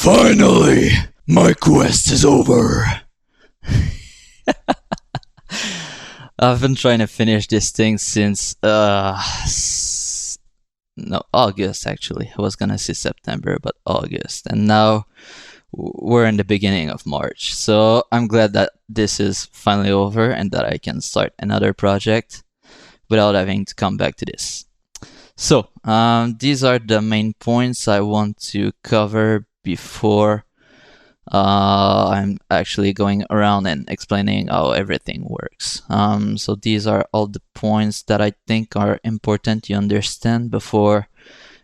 Finally, my quest is over. I've been trying to finish this thing since August actually. I was gonna say September, but August, and now we're in the beginning of March. So I'm glad that this is finally over and that I can start another project without having to come back to this. So these are the main points I want to cover before I'm actually going around and explaining how everything works. So these are all the points that I think are important you understand before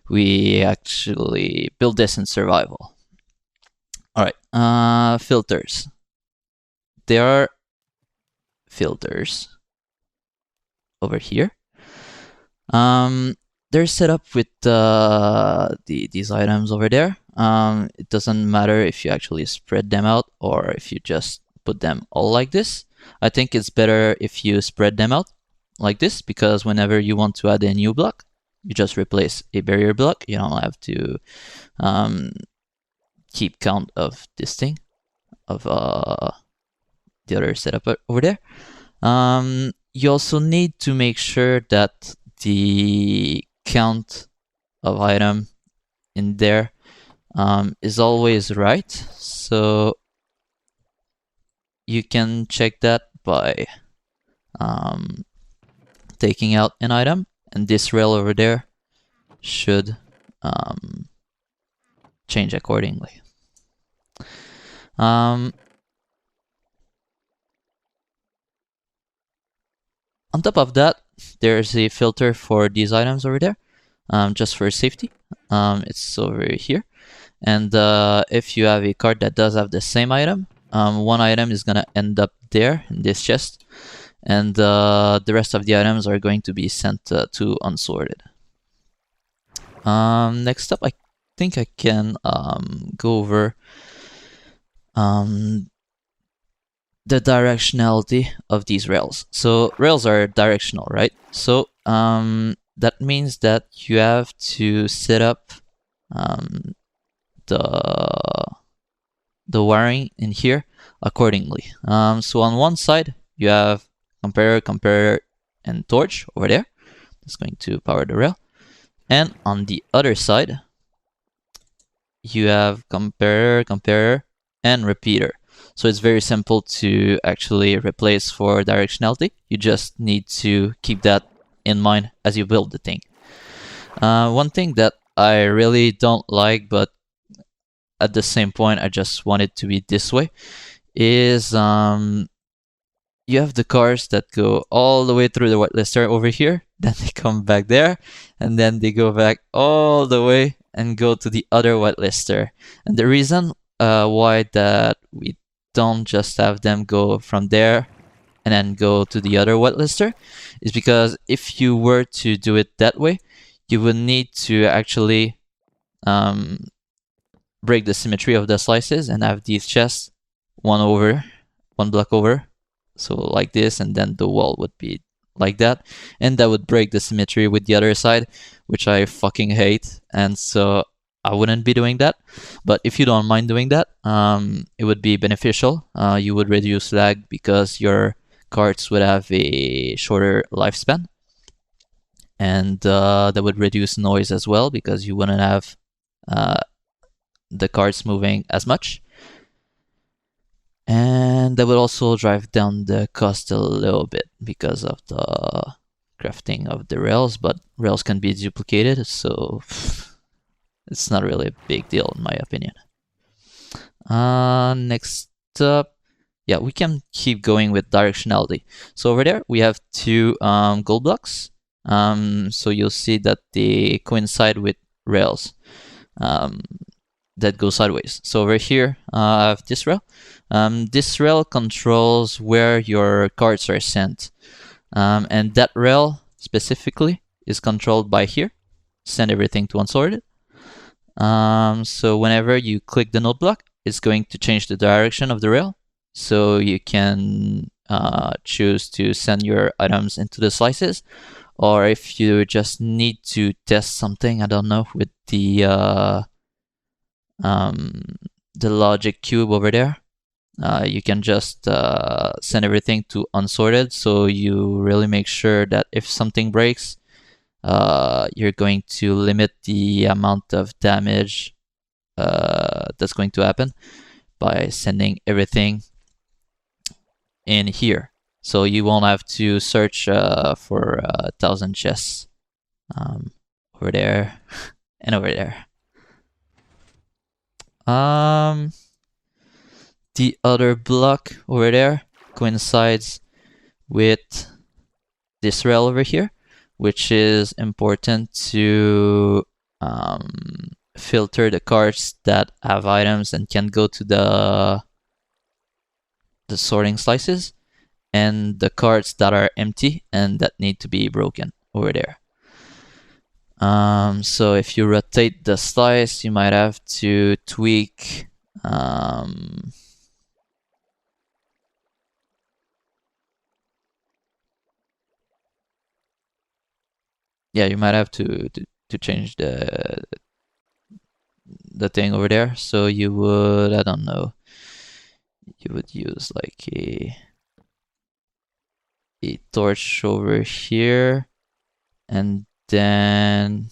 we actually build this in survival. Alright, filters. There are filters over here. They're set up with these items over there. It doesn't matter if you actually spread them out or if you just put them all like this. I think it's better if you spread them out like this, because whenever you want to add a new block, you just replace a barrier block. You don't have to keep count of this thing, of the other setup over there. You also need to make sure that the count of item in there is always right. So you can check that by taking out an item, and this rail over there should change accordingly. On top of that, there's a filter for these items over there, just for safety. It's over here. And if you have a card that does have the same item, one item is gonna end up there in this chest, and the rest of the items are going to be sent to unsorted. Next up, I think I can go over the directionality of these rails. So rails are directional, right? So that means that you have to set up the wiring in here accordingly. So on one side you have comparator, and torch over there. That's going to power the rail. And on the other side you have comparator, and repeater. So it's very simple to actually replace for directionality. You just need to keep that in mind as you build the thing. One thing that I really don't like, but at the same point I just want it to be this way, is you have the cars that go all the way through the whitelister over here, then they come back there, and then they go back all the way and go to the other whitelister. And the reason why that we don't just have them go from there and then go to the other whitelister is because if you were to do it that way, you would need to actually break the symmetry of the slices and have these chests one block over, so like this, and then the wall would be like that, and that would break the symmetry with the other side, which I fucking hate, and so I wouldn't be doing that. But if you don't mind doing that, it would be beneficial. You would reduce lag because your carts would have a shorter lifespan, and that would reduce noise as well because you wouldn't have the carts moving as much, and that would also drive down the cost a little bit because of the crafting of the rails, but rails can be duplicated, so it's not really a big deal in my opinion. Next up, yeah, we can keep going with directionality. So over there we have two gold blocks. So you'll see that they coincide with rails that go sideways. So over here I have this rail. This rail controls where your cards are sent, and that rail specifically is controlled by here, send everything to unsorted. So whenever you click the node block, it's going to change the direction of the rail, so you can choose to send your items into the slices, or if you just need to test something, I don't know, with the the logic cube over there, you can just send everything to unsorted, so you really make sure that if something breaks, you're going to limit the amount of damage that's going to happen by sending everything in here. So you won't have to search for 1,000 chests over there and over there. The other block over there coincides with this rail over here, which is important to filter the carts that have items and can go to the sorting slices, and the carts that are empty and that need to be broken over there. So if you rotate the slice, you might have to tweak yeah, you might have to change the thing over there. So you would, I don't know, you would use like a torch over here, and then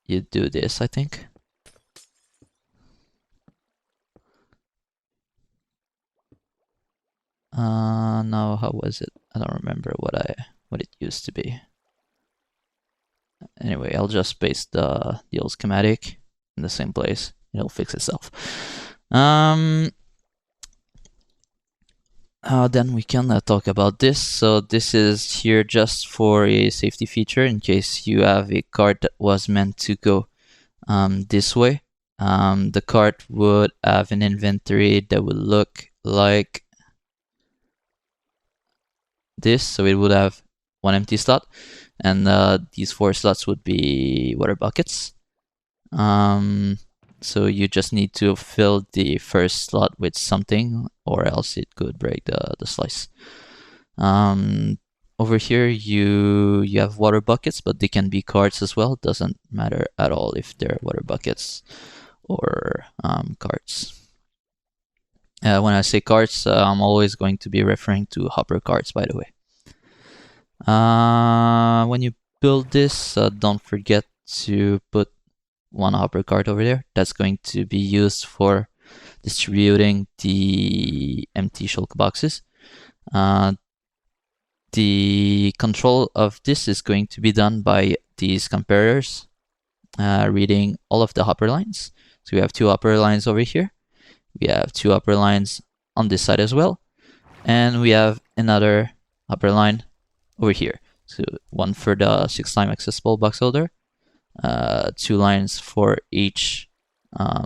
you do this, I think. No, how was it? I don't remember what it used to be. Anyway, I'll just paste the old schematic in the same place. It'll fix itself. Then we can talk about this. So this is here just for a safety feature in case you have a cart that was meant to go this way. The cart would have an inventory that would look like this. So it would have one empty slot, and these 4 slots would be water buckets. So you just need to fill the first slot with something, or else it could break the slice. Over here you have water buckets, but they can be carts as well. Doesn't matter at all if they're water buckets or carts. When I say carts, I'm always going to be referring to hopper carts, by the way. When you build this, don't forget to put 1 hopper cart over there. That's going to be used for distributing the empty shulk boxes. The control of this is going to be done by these comparators reading all of the hopper lines. So we have 2 hopper lines over here. We have 2 hopper lines on this side as well. And we have another hopper line over here. So 1 for the 6-time accessible box holder, 2 lines for each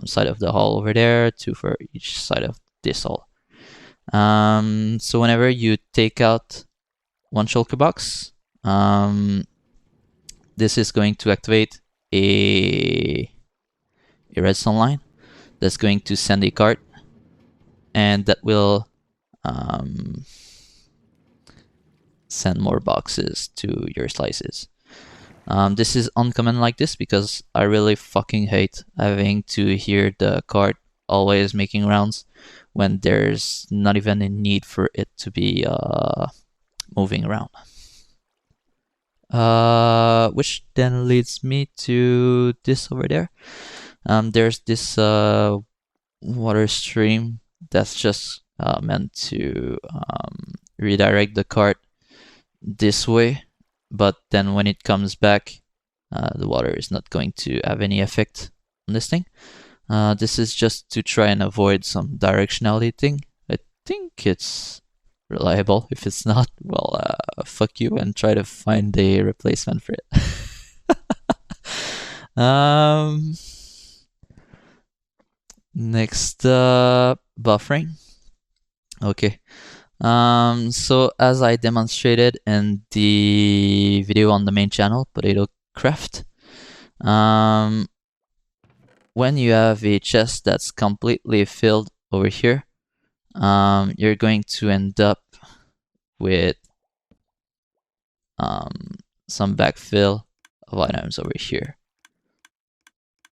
side of the hall over there, 2 for each side of this hall. So whenever you take out 1 shulker box, this is going to activate a redstone line that's going to send a cart, and that will send more boxes to your slices. This is uncommon like this because I really fucking hate having to hear the cart always making rounds when there's not even a need for it to be moving around. Which then leads me to this over there. There's this water stream that's just meant to redirect the cart this way, but then when it comes back, the water is not going to have any effect on this thing. This is just to try and avoid some directionality thing. I think it's reliable. If it's not, well, fuck you and try to find a replacement for it. Next, buffering. Okay. So as I demonstrated in the video on the main channel, Potato Craft, when you have a chest that's completely filled over here, you're going to end up with some backfill of items over here.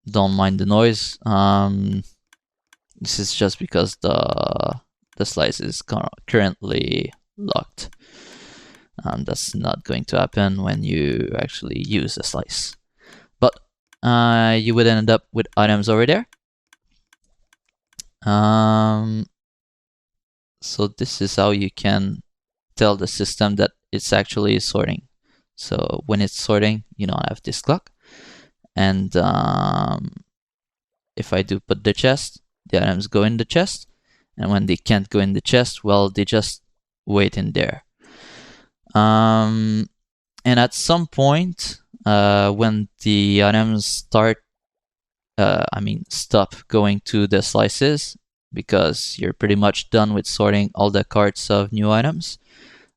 don't mind the noise. This is just because the slice is currently locked. That's not going to happen when you actually use a slice. But you would end up with items over there. So this is how you can tell the system that it's actually sorting. So when it's sorting, you don't have this clock. And if I do put the chest, the items go in the chest. And when they can't go in the chest, well, they just wait in there. And at some point, when the items stop going to the slices, because you're pretty much done with sorting all the carts of new items,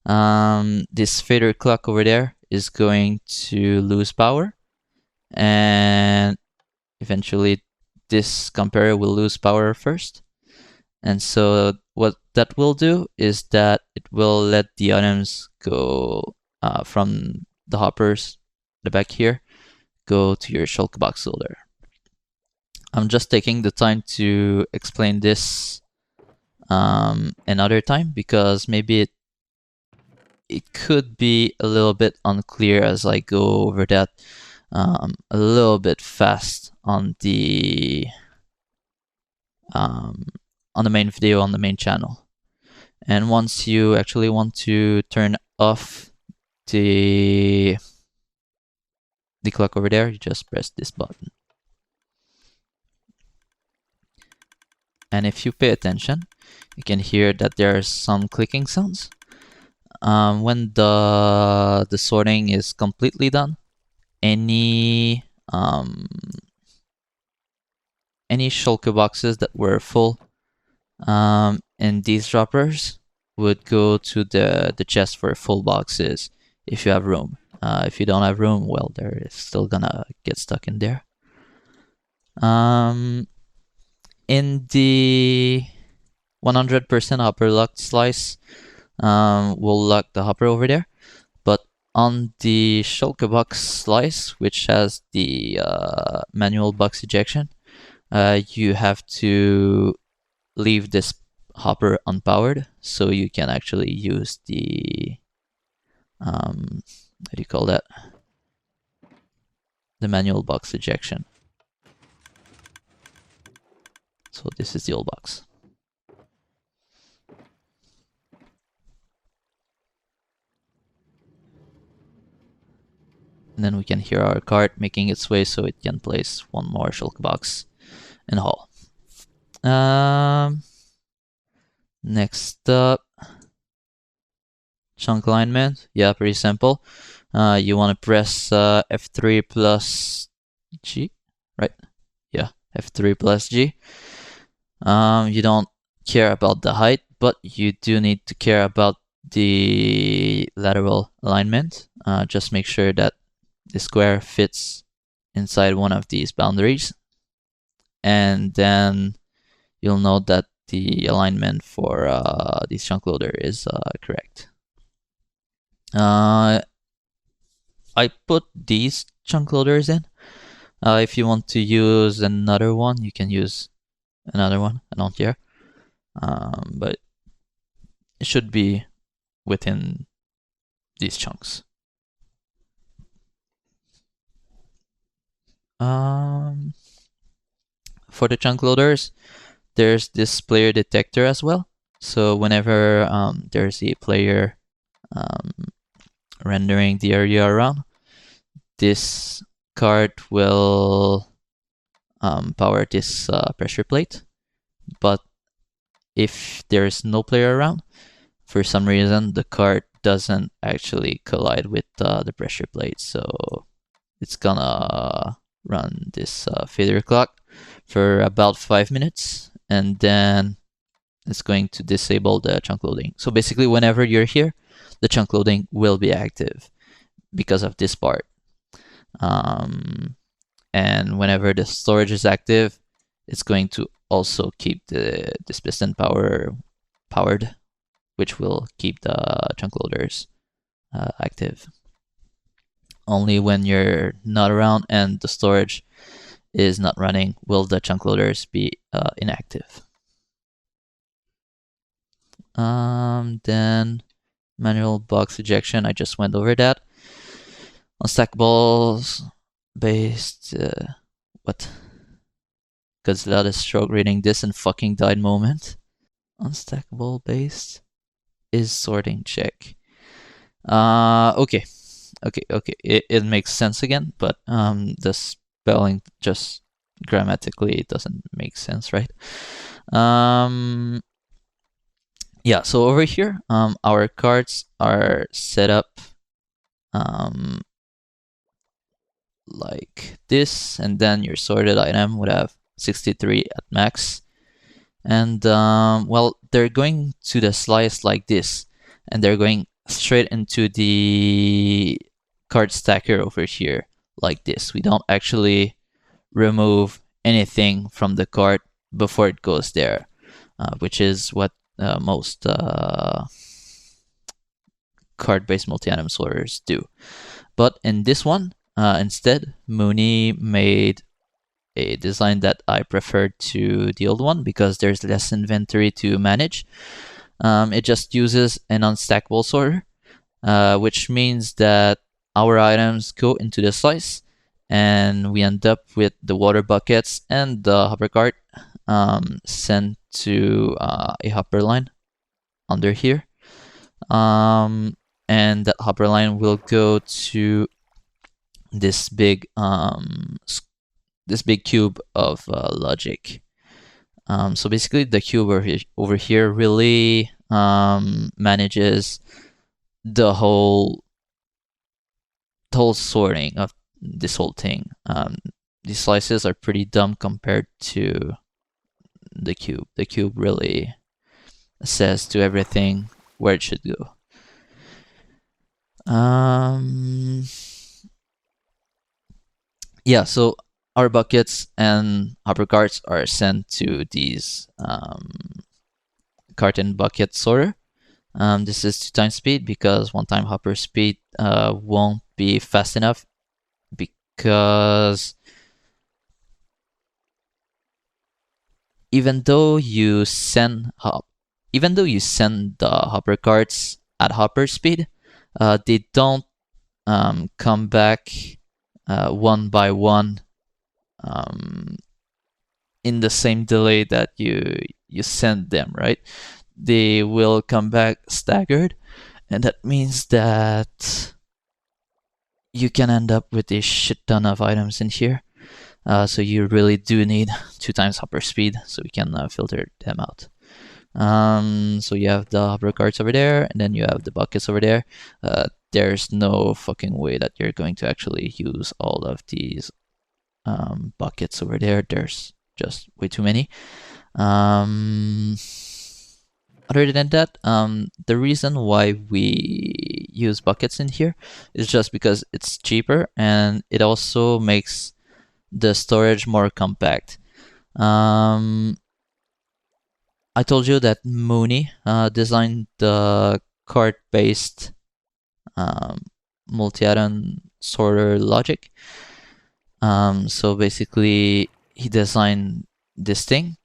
this fader clock over there is going to lose power, and eventually this comparator will lose power first. And so what that will do is that it will let the items go from the hoppers, the back here, go to your shulk box loader. I'm just taking the time to explain this another time, because maybe it could be a little bit unclear as I go over that a little bit fast on the main video on the main channel. And once you actually want to turn off the clock over there, you just press this button. And if you pay attention, you can hear that there are some clicking sounds. When the sorting is completely done, any shulker boxes that were full in these droppers would go to the chest for full boxes if you have room. If you don't have room, well, they're still gonna get stuck in there. In the 100% hopper locked slice, we'll lock the hopper over there. But on the shulker box slice, which has the manual box ejection, you have to leave this hopper unpowered so you can actually use the how do you call that? The manual box ejection. So this is the old box. And then we can hear our cart making its way so it can place one more shulker box in the hall. Next up, chunk alignment. Yeah, pretty simple. You want to press F3 plus G, right? Yeah, F3 plus G. You don't care about the height, but you do need to care about the lateral alignment. Just make sure that the square fits inside one of these boundaries, and then you'll know that the alignment for this chunk loader is correct. I put these chunk loaders in. If you want to use another one, you can use another one. I don't care. But it should be within these chunks. For the chunk loaders, there's this player detector as well. So whenever there's a player rendering the area around, this card will power this pressure plate. But if there's no player around, for some reason the card doesn't actually collide with the pressure plate. So it's gonna run this fader clock for about 5 minutes, and then it's going to disable the chunk loading. So basically, whenever you're here, the chunk loading will be active because of this part. And whenever the storage is active, it's going to also keep this piston powered, which will keep the chunk loaders active. Only when you're not around and the storage is not running, will the chunk loaders be inactive. Then manual box ejection, I just went over that. Unstackables based, what? Godzilla is stroke reading this and fucking died moment. Unstackable based is sorting check. Okay. It makes sense again, but the spelling just grammatically doesn't make sense, right? Yeah, so over here, our cards are set up like this, and then your sorted item would have 63 at max. And well, they're going to the slice like this, and they're going straight into the card stacker over here like this. We don't actually remove anything from the card before it goes there, which is what most card-based multi-item sorters do. But in this one, instead, Mooney made a design that I preferred to the old one because there's less inventory to manage. It just uses an unstackable sorter, which means that our items go into the slice and we end up with the water buckets and the hopper cart sent to a hopper line under here. And that hopper line will go to this big cube of logic. So basically, the cube over here really manages the whole sorting of this whole thing. These slices are pretty dumb compared to the cube. The cube really says to everything where it should go. Yeah, so our buckets and hopper carts are sent to these cart and bucket sorter. This is 2 times speed because 1 time hopper speed won't be fast enough because even though you send the hopper carts at hopper speed, they don't come back one by one in the same delay that you send them, right? They will come back staggered, and that means that you can end up with a shit ton of items in here. So you really do need 2 times hopper speed so we can filter them out. So you have the hopper carts over there, and then you have the buckets over there. There's no fucking way that you're going to actually use all of these buckets over there. There's just way too many. Other than that, the reason why we use buckets in here is just because it's cheaper and it also makes the storage more compact. I told you that Mooney designed the cart-based multi-add-on sorter logic. So basically, he designed this thing,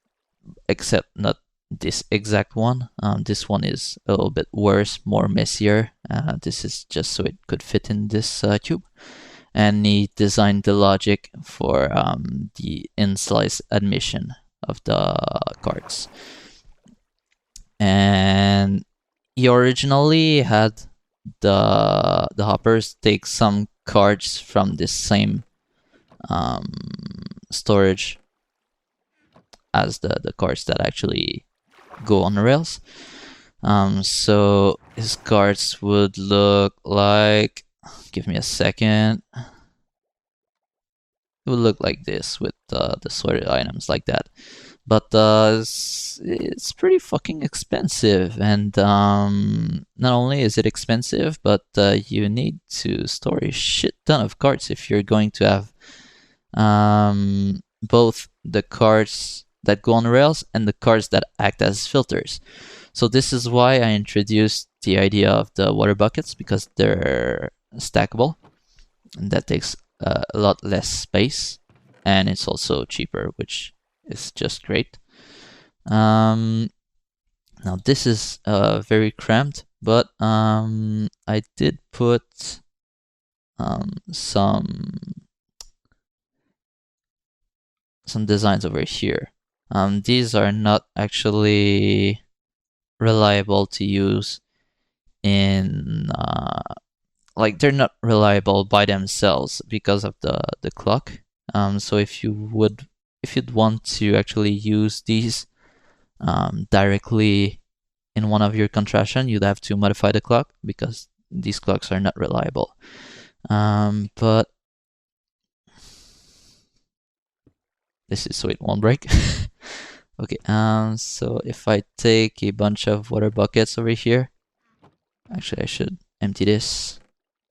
except not this exact one. This one is a little bit worse, more messier. This is just so it could fit in this cube. And he designed the logic for the in-slice admission of the cards. And he originally had the hoppers take some cards from this same storage as the cards that actually go on the rails. So his cards would look like, give me a second, it would look like this with the sorted items like that. But it's pretty fucking expensive, and not only is it expensive, but you need to store a shit ton of cards if you're going to have both the cards that go on rails and the cards that act as filters. So this is why I introduced the idea of the water buckets, because they're stackable and that takes a lot less space. and it's also cheaper, which is just great. Now this is very cramped, but I did put some designs over here. These are not actually reliable to use in like they're not reliable by themselves because of the clock. So if you'd want to actually use these directly in one of your contraption, you'd have to modify the clock because these clocks are not reliable. But this is so it won't break. Okay, so if I take a bunch of water buckets over here, actually I should empty this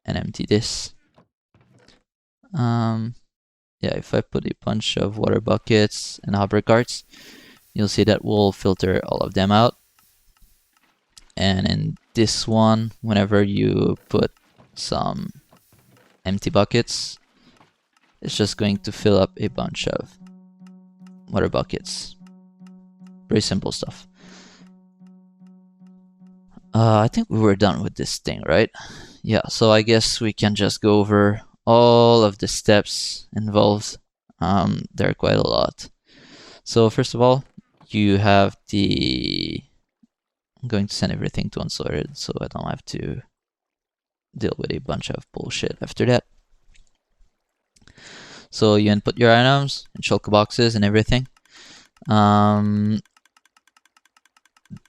and empty this. Yeah, if I put a bunch of water buckets and hopper carts, you'll see that we'll filter all of them out. And in this one, whenever you put some empty buckets, it's just going to fill up a bunch of water buckets. Very simple stuff. I think we were done with this thing, right? Yeah, so I guess we can just go over all of the steps involved. There are quite a lot. So first of all, you have I'm going to send everything to unsorted so I don't have to deal with a bunch of bullshit after that. So you input your items in shulker boxes and everything.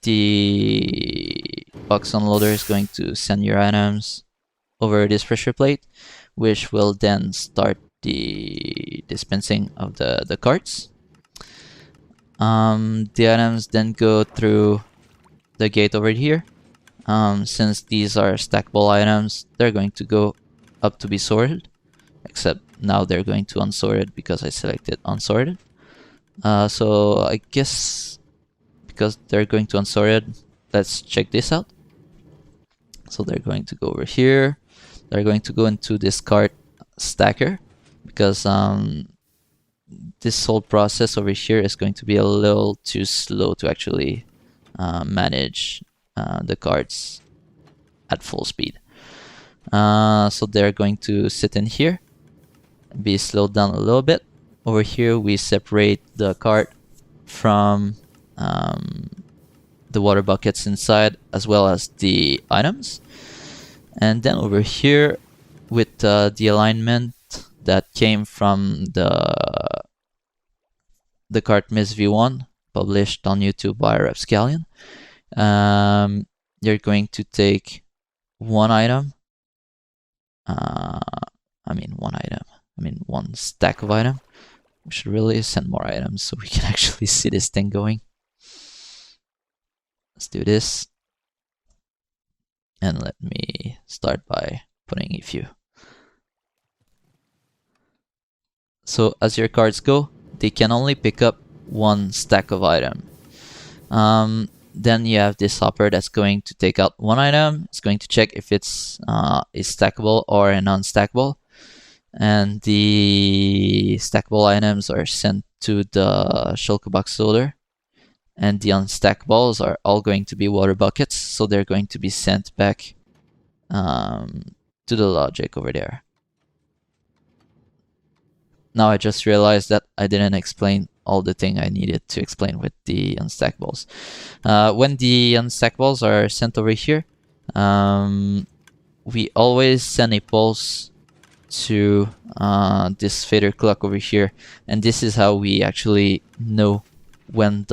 The box unloader is going to send your items over this pressure plate, which will then start the dispensing of the carts. The items then go through the gate over here. Since these are stackable items, they're going to go up to be sorted, except now they're going to unsorted because I selected unsorted. So I guess because they're going to unsorted, let's check this out. So they're going to go over here. They're going to go into this cart stacker because this whole process over here is going to be a little too slow to actually manage the carts at full speed. So they're going to sit in here, be slowed down a little bit. Over here we separate the cart from the water buckets inside as well as the items. And then over here with the alignment that came from the CartMIS V1 published on YouTube by Rapscallion, you're going to take one item. One stack of item. We should really send more items so we can actually see this thing going. Let's do this. And let me start by putting a few. So as your cards go, they can only pick up one stack of item. Then you have this hopper that's going to take out one item. It's going to check if it's a stackable or a non-stackable. And the stackable items are sent to the shulker box loader. And the unstackables are all going to be water buckets. So they're going to be sent back to the logic over there. Now I just realized that I didn't explain all the thing I needed to explain with the unstackables. When the unstackables are sent over here, we always send a pulse to this fader clock over here, and this is how we actually know when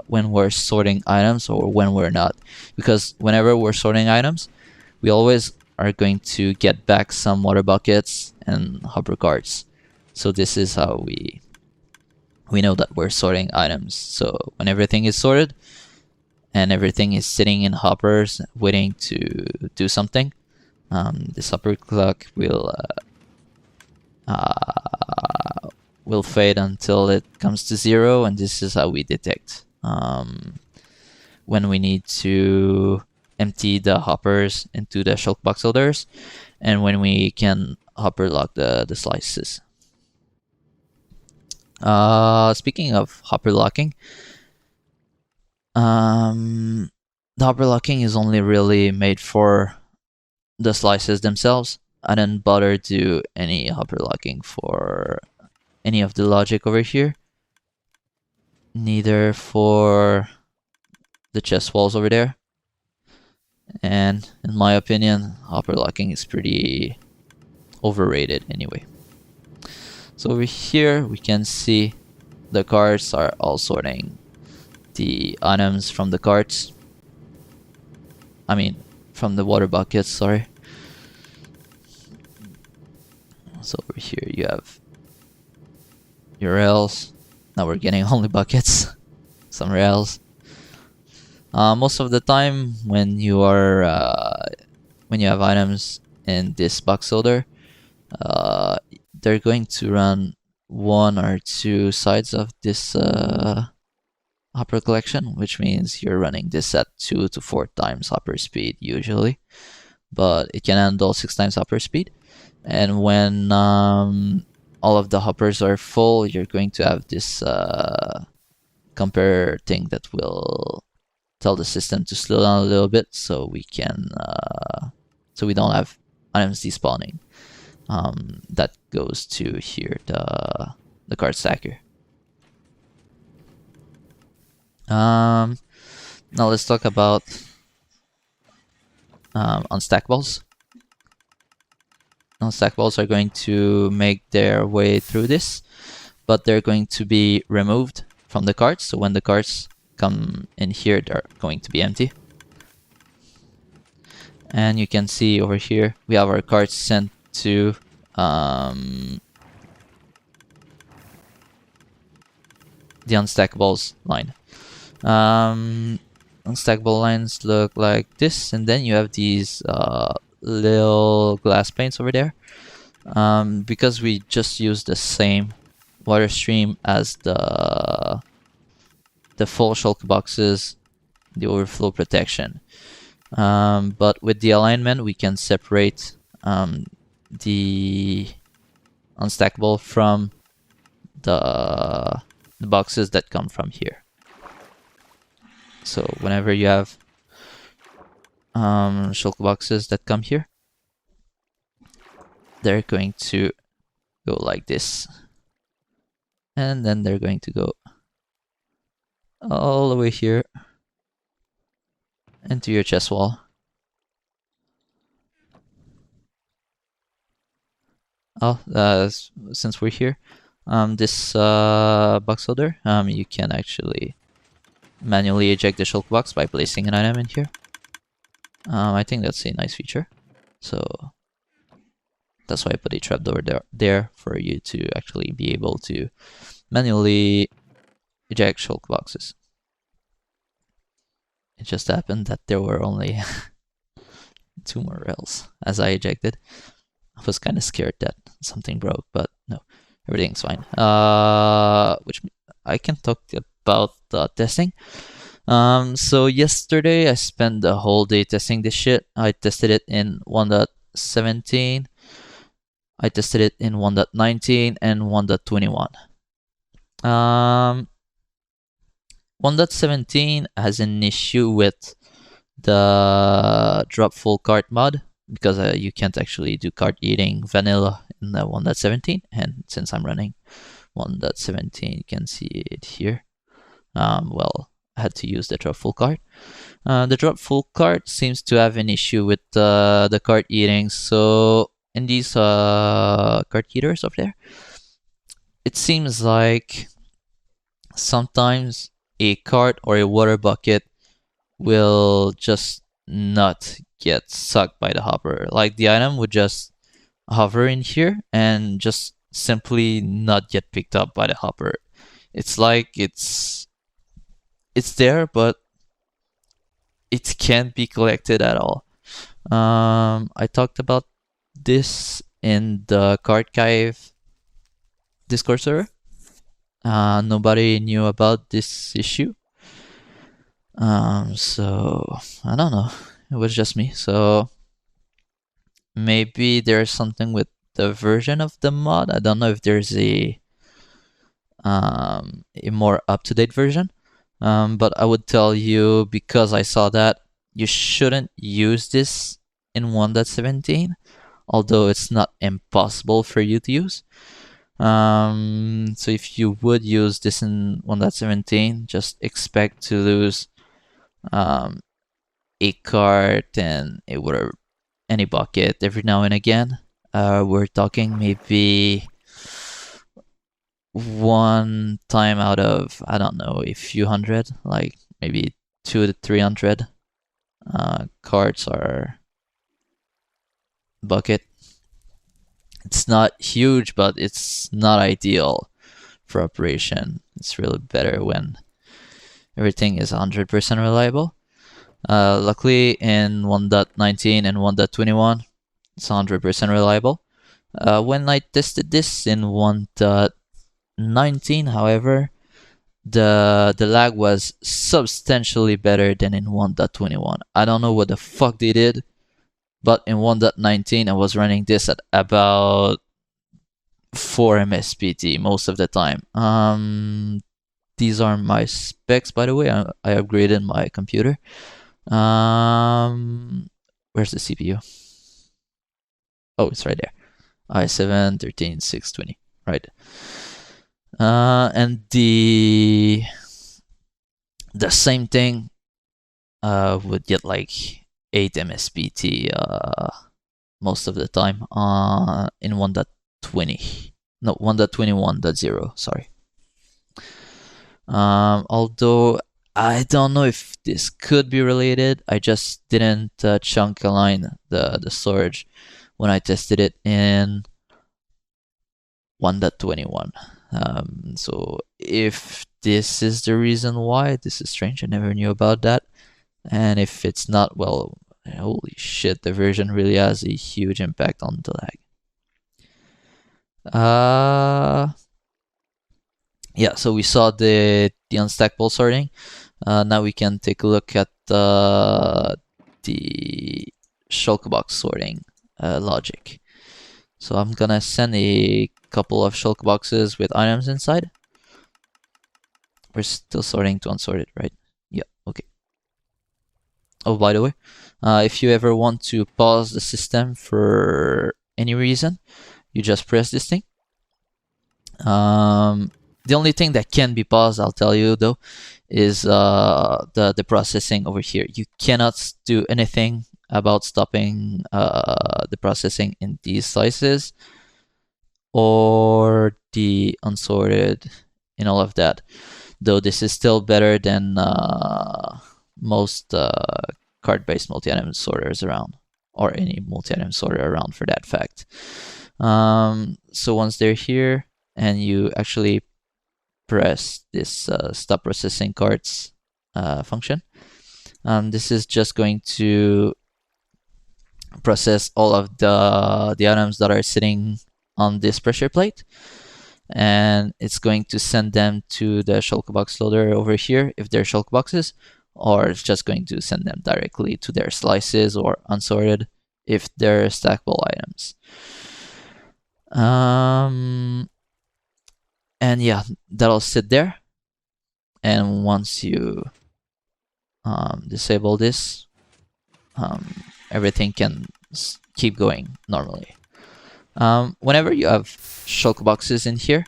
we're sorting items or when we're not. Because whenever we're sorting items, we always are going to get back some water buckets and hopper carts. So this is how we know that we're sorting items. So when everything is sorted and everything is sitting in hoppers waiting to do something, this hopper clock will fade until it comes to 0, and this is how we detect when we need to empty the hoppers into the shulker box loaders and when we can hopper lock the slices. Speaking of hopper locking, the hopper locking is only really made for the slices themselves. I didn't bother to do any hopper locking for any of the logic over here. Neither for the chest walls over there. And in my opinion, hopper locking is pretty overrated anyway. So over here we can see the carts are all sorting the items from the carts. I mean, from the water buckets, sorry. So over here you have your rails. Now we're getting only buckets, some rails. Most of the time when you are when you have items in this box holder, they're going to run one or two sides of this hopper collection, which means you're running this at 2 to 4 times hopper speed usually, but it can handle 6 times hopper speed. And when all of the hoppers are full, you're going to have this compare thing that will tell the system to slow down a little bit, so we can so we don't have items despawning. That goes to here, the card stacker. Now let's talk about unstackables. Unstackables are going to make their way through this, but they're going to be removed from the cards. So when the cards come in here, they're going to be empty. And you can see over here we have our cards sent to the unstackables line. Unstackable lines look like this, and then you have these little glass panes over there. Because we just use the same water stream as the full shulk boxes, the overflow protection. But with the alignment, we can separate the unstackable from the boxes that come from here. So whenever you have shulk boxes that come here, they're going to go like this, and then they're going to go all the way here into your chest wall. Oh, since we're here, this box holder, you can actually manually eject the shulk box by placing an item in here. I think that's a nice feature, so that's why I put a trapdoor there for you to actually be able to manually eject shulk boxes. It just happened that there were only 2 more rails as I ejected. I was kind of scared that something broke, but no, everything's fine. Which I can talk about testing. So yesterday I spent the whole day testing this shit. I tested it in 1.17. I tested it in 1.19 and 1.21. 1.17 has an issue with the drop full cart mod, because you can't actually do cart eating vanilla in the 1.17, and since I'm running 1.17, you can see it here. Well, I had to use the drop full cart. The drop full cart seems to have an issue with the cart eating. So in these cart eaters over there, it seems like sometimes a cart or a water bucket will just not get sucked by the hopper. Like the item would just hover in here and just simply not get picked up by the hopper. It's like it's there, but it can't be collected at all. I talked about this in the CartMIS Discord server. Nobody knew about this issue. So I don't know. It was just me. So maybe there's something with the version of the mod. I don't know if there's a a more up-to-date version. But I would tell you, because I saw that, you shouldn't use this in 1.17, although it's not impossible for you to use. So if you would use this in 1.17, just expect to lose a cart and any bucket every now and again. We're talking maybe one time out of, I don't know, a few hundred, like maybe 200 to 300 carts are bucket. It's not huge, but it's not ideal for operation. It's really better when everything is 100% reliable. Luckily, in 1.19 and 1.21, it's 100% reliable. When I tested this in 1.19, however, the lag was substantially better than in 1.21. I don't know what the fuck they did, but in 1.19 I was running this at about 4 MSPT most of the time. These are my specs, by the way. I upgraded my computer. Where's the CPU? Oh, it's right there. i7 13620. Right. And the same thing would get like 8 MSPT most of the time in 1.20. No, 1.21.0, sorry. Although I don't know if this could be related. I just didn't chunk align the storage when I tested it in 1.21. So if this is the reason why, this is strange. I never knew about that. And if it's not, well, holy shit, the version really has a huge impact on the lag. Yeah, so we saw the unstackable sorting. Now we can take a look at the shulk box sorting logic. So I'm gonna send a couple of shulk boxes with items inside. We're still sorting to unsorted, right? Yeah, okay. Oh, by the way, if you ever want to pause the system for any reason, you just press this thing. The only thing that can be paused, I'll tell you though, is the processing over here. You cannot do anything about stopping the processing in these slices or the unsorted and all of that. Though this is still better than most card-based multi-item sorters around, or any multi-item sorter around for that fact. So once they're here and you actually press this stop processing carts function, this is just going to process all of the items that are sitting on this pressure plate, and it's going to send them to the shulk box loader over here if they're shulk boxes, or it's just going to send them directly to their slices or unsorted if they're stackable items. And yeah, that'll sit there. And once you disable this, everything can keep going normally. Whenever you have shulk boxes in here,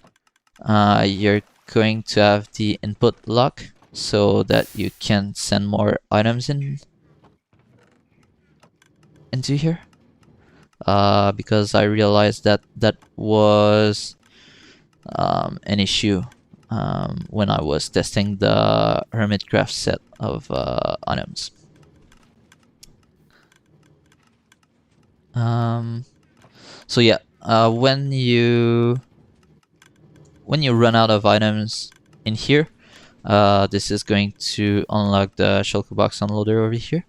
you're going to have the input lock so that you can send more items into here. Because I realized that that was an issue when I was testing the Hermitcraft set of items. So yeah, when you run out of items in here, this is going to unlock the shulk box unloader over here,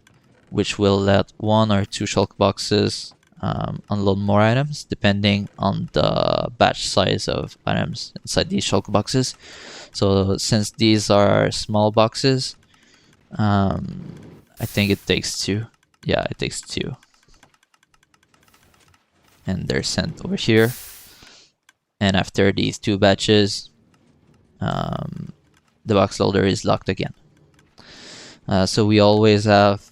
which will let 1 or 2 shulk boxes unload more items depending on the batch size of items inside these shulk boxes. So since these are small boxes, I think it takes 2. Yeah, it takes 2. And they're sent over here. And after these 2 batches, the box loader is locked again. So we always have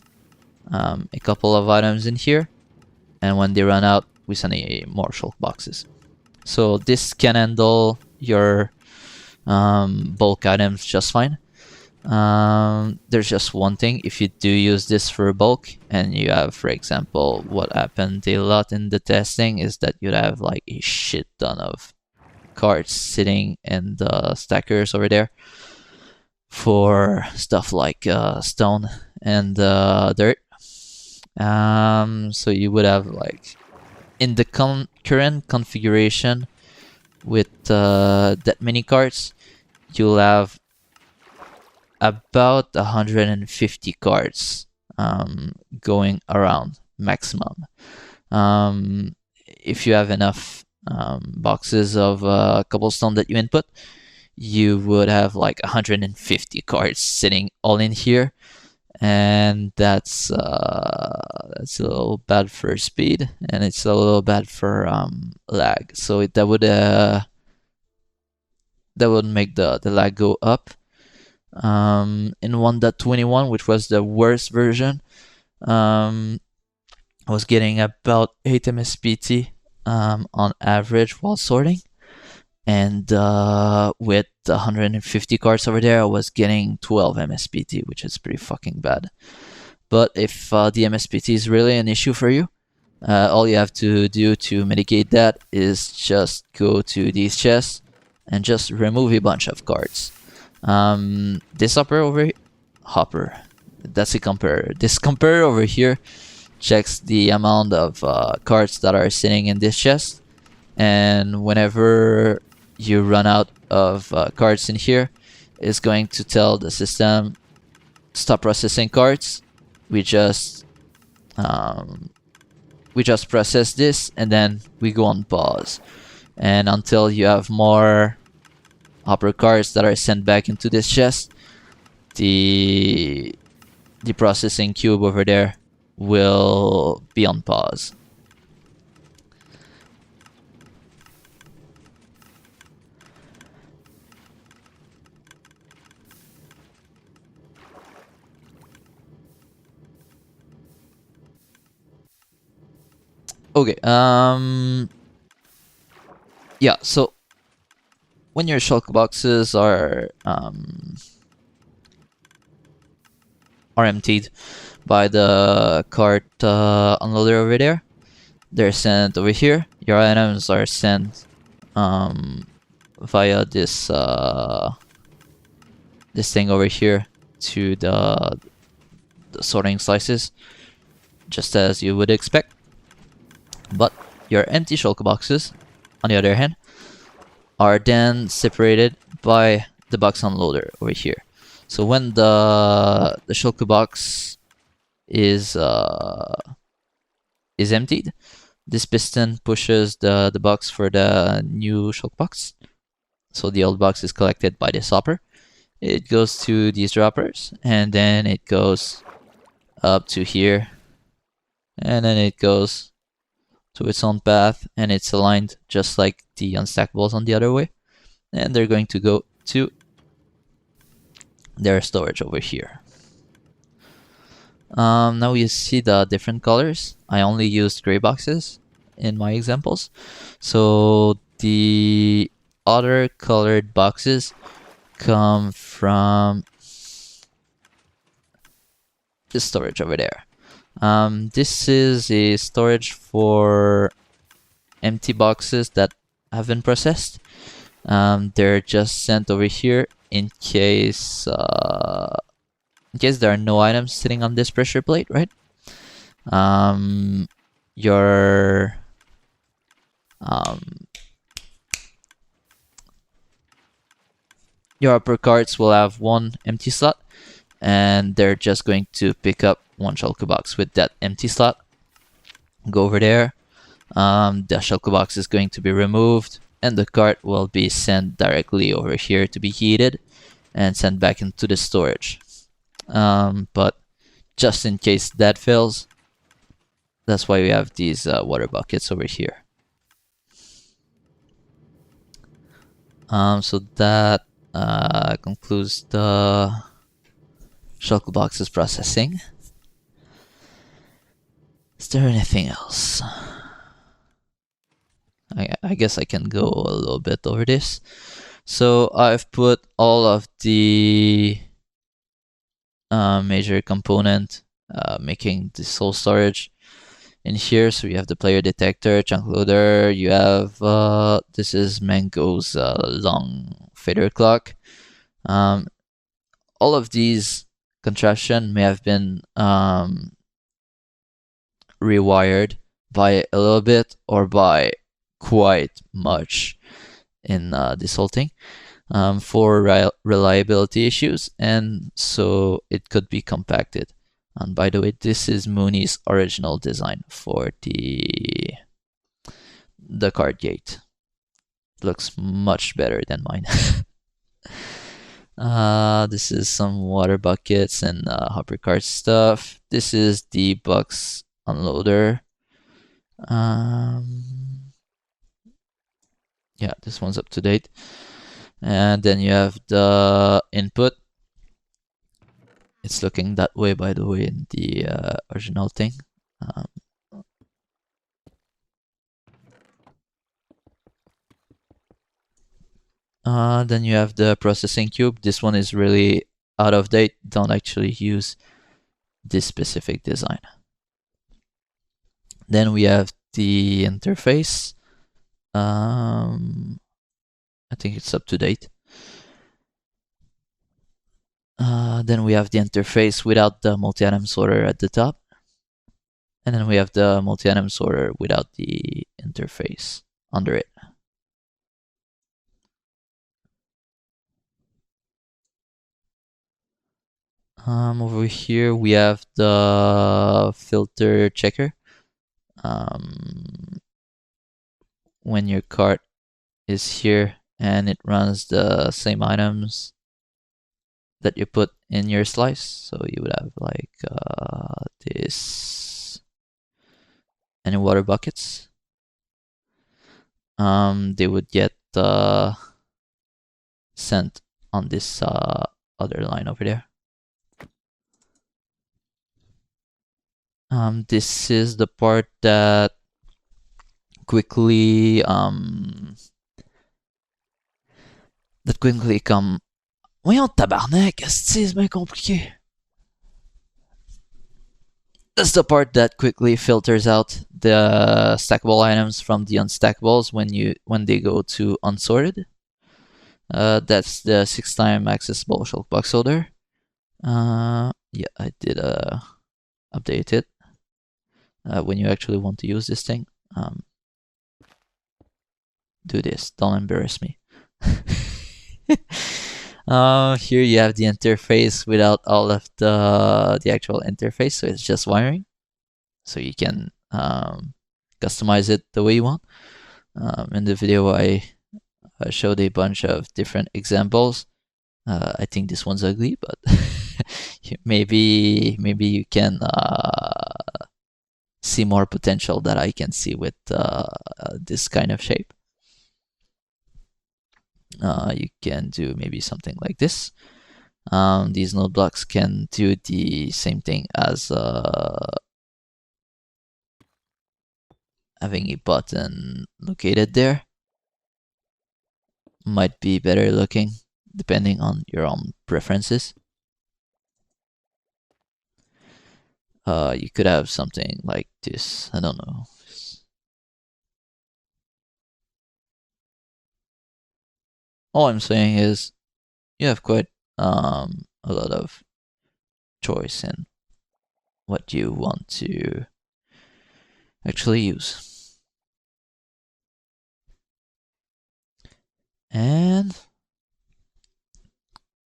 a couple of items in here, and when they run out, we send more shulk boxes. So this can handle your bulk items just fine. There's just one thing: if you do use this for bulk, and you have, for example, what happened a lot in the testing is that you'd have like a shit ton of carts sitting in the stackers over there for stuff like stone and dirt. So you would have, like, in the current configuration with that many carts, you'll have about 150 carts going around maximum. If you have enough boxes of cobblestone that you input, you would have like 150 carts sitting all in here, and that's a little bad for speed, and it's a little bad for lag. So that would make the lag go up. In 1.21, which was the worst version, I was getting about 8 MSPT on average while sorting, and with 150 cards over there, I was getting 12 MSPT, which is pretty fucking bad. But if the MSPT is really an issue for you, all you have to do to mitigate that is just go to these chests and just remove a bunch of cards. This hopper, that's a comparer. This comparer over here checks the amount of cards that are sitting in this chest, and whenever you run out of cards in here, it's going to tell the system, stop processing cards. We just process this, and then we go on pause, and until you have more hopper cards that are sent back into this chest, the processing cube over there will be on pause. Okay, yeah, so when your shulk boxes are emptied by the cart unloader over there, they're sent over here. Your items are sent via this this thing over here to the sorting slices, just as you would expect. But your empty shulk boxes, on the other hand, are then separated by the box unloader over here. So when the shulk box is emptied, this piston pushes the box for the new shulk box. So the old box is collected by this hopper. It goes to these droppers, and then it goes up to here, and then it goes to its own path, and it's aligned just like the unstackables on the other way, and they're going to go to their storage over here. Now you see the different colors. I only used gray boxes in my examples, so the other colored boxes come from this storage over there. This is a storage for empty boxes that have been processed. They're just sent over here in case there are no items sitting on this pressure plate, right? Your upper carts will have one empty slot, and they're just going to pick up one shulk box with that empty slot. Go over there. The shulk box is going to be removed, and the cart will be sent directly over here to be heated and sent back into the storage. But just in case that fails, that's why we have these water buckets over here. So that concludes the shuttle box's processing. Is there anything else? I guess I can go a little bit over this. So I've put all of the major component making this whole storage in here. So you have the player detector, chunk loader. You have this is Mango's long fader clock. All of these contraption may have been rewired by a little bit or by quite much in this whole thing for reliability issues, and so it could be compacted. And by the way, this is Mooney's original design for the card gate. Looks much better than mine. This is some water buckets and hopper cart stuff. This is the box unloader. Yeah, this one's up to date. And then you have the input. It's looking that way, by the way, in the original thing. Then you have the processing cube. This one is really out of date. Don't actually use this specific design. Then we have the interface. I think it's up to date. Then we have the interface without the multi-item sorter at the top. And then we have the multi-item sorter without the interface under it. Over here we have the filter checker. When your cart is here and it runs the same items that you put in your slice, so you would have like this, any water buckets, they would get sent on this other line over there. This is the part that quickly come. Voyons tabarnak, c'est bien compliqué. That's the part that quickly filters out the stackable items from the unstackables when they go to unsorted. That's the 6-time accessible shulk box holder. Yeah, I did update it. When you actually want to use this thing, do this. Don't embarrass me. Here you have the interface without all of the actual interface, so it's just wiring. So you can customize it the way you want. In the video, I showed a bunch of different examples. I think this one's ugly, but maybe you can see more potential that I can see with this kind of shape. You can do maybe something like this. These node blocks can do the same thing as having a button located there. Might be better looking depending on your own preferences. You could have something like this. I don't know. All I'm saying is you have quite a lot of choice in what you want to actually use. And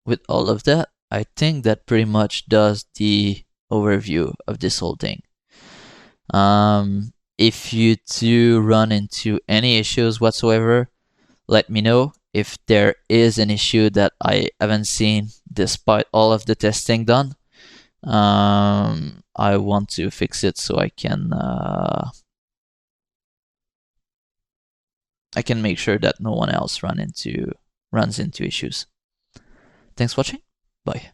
with all of that, I think that pretty much does the overview of this whole thing. If you do run into any issues whatsoever, let me know. If there is an issue that I haven't seen despite all of the testing done, I want to fix it so I can make sure that no one else runs into issues. Thanks for watching. Bye.